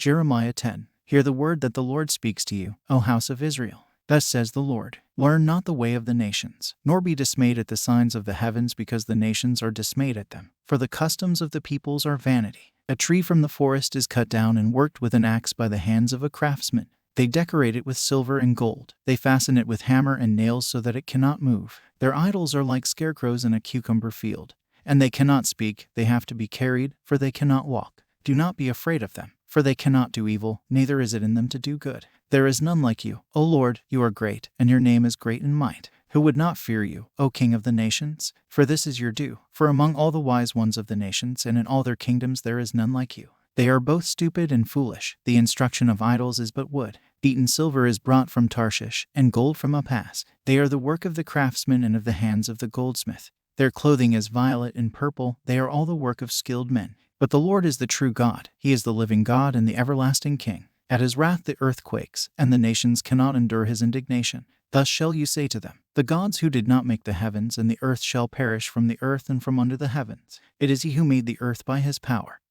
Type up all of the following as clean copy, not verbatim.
Jeremiah 10. Hear the word that the Lord speaks to you, O house of Israel. Thus says the Lord, learn not the way of the nations, nor be dismayed at the signs of the heavens, because the nations are dismayed at them. For the customs of the peoples are vanity. A tree from the forest is cut down and worked with an axe by the hands of a craftsman. They decorate it with silver and gold. They fasten it with hammer and nails so that it cannot move. Their idols are like scarecrows in a cucumber field. And they cannot speak, they have to be carried, for they cannot walk. Do not be afraid of them, for they cannot do evil, neither is it in them to do good. There is none like you, O Lord, you are great, and your name is great in might. Who would not fear you, O King of the nations? For this is your due. For among all the wise ones of the nations and in all their kingdoms there is none like you. They are both stupid and foolish. The instruction of idols is but wood. Beaten silver is brought from Tarshish, and gold from a pass. They are the work of the craftsman and of the hands of the goldsmith. Their clothing is violet and purple. They are all the work of skilled men. But the Lord is the true God. He is the living God and the everlasting King. At his wrath the earth quakes, and the nations cannot endure his indignation. Thus shall you say to them, the gods who did not make the heavens and the earth shall perish from the earth and from under the heavens. It is he who made the earth by his power,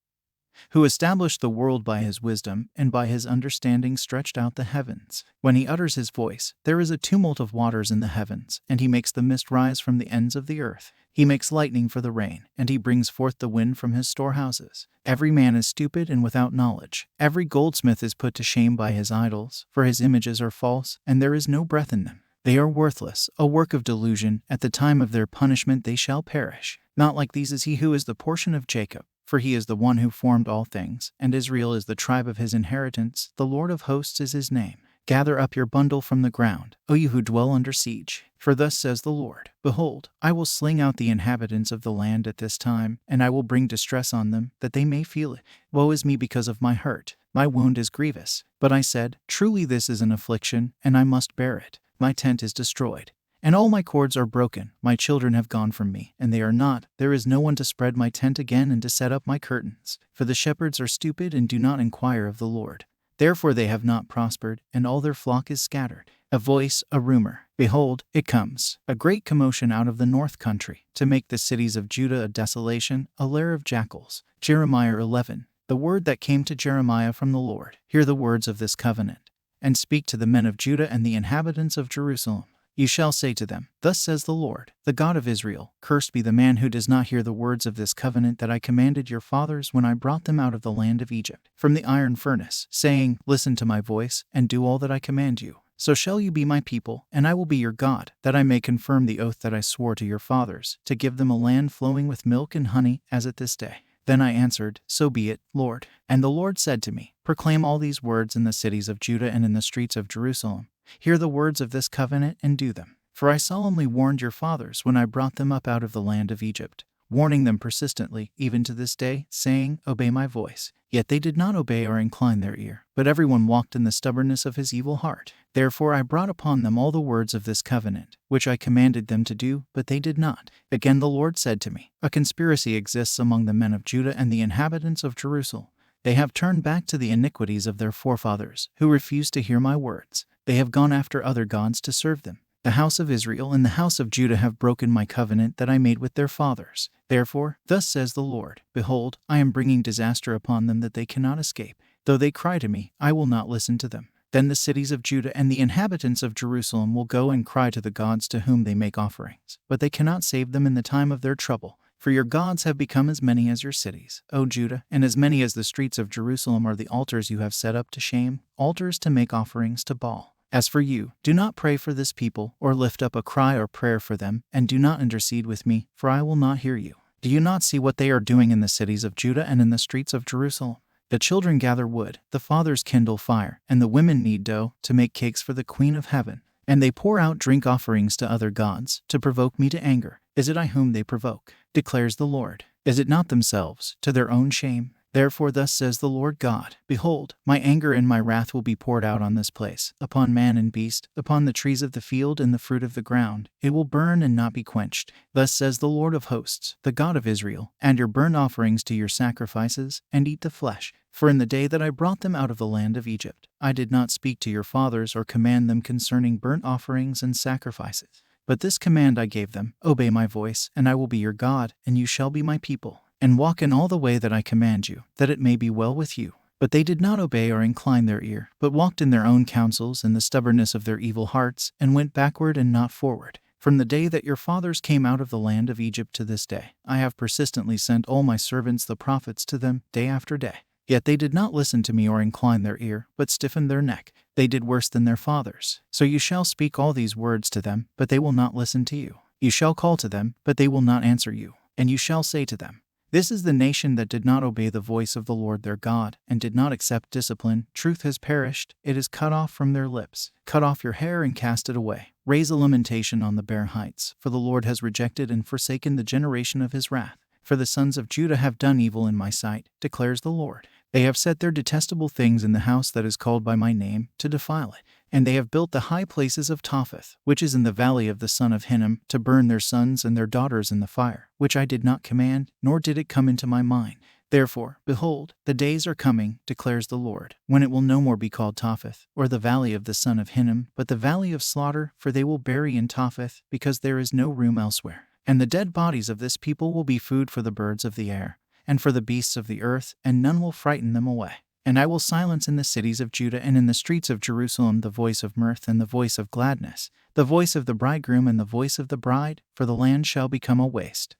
who established the world by his wisdom, and by his understanding stretched out the heavens. When he utters his voice, there is a tumult of waters in the heavens, and he makes the mist rise from the ends of the earth. He makes lightning for the rain, and he brings forth the wind from his storehouses. Every man is stupid and without knowledge. Every goldsmith is put to shame by his idols, for his images are false, and there is no breath in them. They are worthless, a work of delusion. At the time of their punishment they shall perish. Not like these is he who is the portion of Jacob, for he is the one who formed all things, and Israel is the tribe of his inheritance. The Lord of hosts is his name. Gather up your bundle from the ground, O you who dwell under siege. For thus says the Lord, behold, I will sling out the inhabitants of the land at this time, and I will bring distress on them, that they may feel it. Woe is me because of my hurt. My wound is grievous. But I said, truly this is an affliction, and I must bear it. My tent is destroyed, and all my cords are broken. My children have gone from me, and they are not. There is no one to spread my tent again and to set up my curtains. For the shepherds are stupid and do not inquire of the Lord. Therefore they have not prospered, and all their flock is scattered. A voice, a rumor. Behold, it comes, a great commotion out of the north country, to make the cities of Judah a desolation, a lair of jackals. Jeremiah 11. The word that came to Jeremiah from the Lord. Hear the words of this covenant, and speak to the men of Judah and the inhabitants of Jerusalem. You shall say to them, thus says the Lord, the God of Israel, cursed be the man who does not hear the words of this covenant that I commanded your fathers when I brought them out of the land of Egypt, from the iron furnace, saying, listen to my voice, and do all that I command you. So shall you be my people, and I will be your God, that I may confirm the oath that I swore to your fathers, to give them a land flowing with milk and honey, as at this day. Then I answered, so be it, Lord. And the Lord said to me, proclaim all these words in the cities of Judah and in the streets of Jerusalem. Hear the words of this covenant and do them. For I solemnly warned your fathers when I brought them up out of the land of Egypt, warning them persistently, even to this day, saying, obey my voice. Yet they did not obey or incline their ear, but everyone walked in the stubbornness of his evil heart. Therefore I brought upon them all the words of this covenant, which I commanded them to do, but they did not. Again the Lord said to me, a conspiracy exists among the men of Judah and the inhabitants of Jerusalem. They have turned back to the iniquities of their forefathers, who refused to hear my words. They have gone after other gods to serve them. The house of Israel and the house of Judah have broken my covenant that I made with their fathers. Therefore, thus says the Lord, behold, I am bringing disaster upon them that they cannot escape. Though they cry to me, I will not listen to them. Then the cities of Judah and the inhabitants of Jerusalem will go and cry to the gods to whom they make offerings, but they cannot save them in the time of their trouble. For your gods have become as many as your cities, O Judah, and as many as the streets of Jerusalem are the altars you have set up to shame, altars to make offerings to Baal. As for you, do not pray for this people, or lift up a cry or prayer for them, and do not intercede with me, for I will not hear you. Do you not see what they are doing in the cities of Judah and in the streets of Jerusalem? The children gather wood, the fathers kindle fire, and the women knead dough to make cakes for the Queen of Heaven. And they pour out drink offerings to other gods, to provoke me to anger. Is it I whom they provoke? Declares the Lord. Is it not themselves, to their own shame? Therefore thus says the Lord God, behold, my anger and my wrath will be poured out on this place, upon man and beast, upon the trees of the field and the fruit of the ground. It will burn and not be quenched. Thus says the Lord of hosts, the God of Israel, and your burnt offerings to your sacrifices, and eat the flesh. For in the day that I brought them out of the land of Egypt, I did not speak to your fathers or command them concerning burnt offerings and sacrifices. But this command I gave them, obey my voice, and I will be your God, and you shall be my people. And walk in all the way that I command you, that it may be well with you. But they did not obey or incline their ear, but walked in their own counsels and the stubbornness of their evil hearts, and went backward and not forward. From the day that your fathers came out of the land of Egypt to this day, I have persistently sent all my servants the prophets to them day after day. Yet they did not listen to me or incline their ear, but stiffened their neck. They did worse than their fathers. So you shall speak all these words to them, but they will not listen to you. You shall call to them, but they will not answer you. And you shall say to them, this is the nation that did not obey the voice of the Lord their God, and did not accept discipline. Truth has perished, it is cut off from their lips. Cut off your hair and cast it away. Raise a lamentation on the bare heights, for the Lord has rejected and forsaken the generation of his wrath. For the sons of Judah have done evil in my sight, declares the Lord. They have set their detestable things in the house that is called by my name, to defile it. And they have built the high places of Topheth, which is in the valley of the son of Hinnom, to burn their sons and their daughters in the fire, which I did not command, nor did it come into my mind. Therefore, behold, the days are coming, declares the Lord, when it will no more be called Topheth, or the valley of the son of Hinnom, but the valley of slaughter, for they will bury in Topheth, because there is no room elsewhere. And the dead bodies of this people will be food for the birds of the air, and for the beasts of the earth, and none will frighten them away. And I will silence in the cities of Judah and in the streets of Jerusalem the voice of mirth and the voice of gladness, the voice of the bridegroom and the voice of the bride, for the land shall become a waste.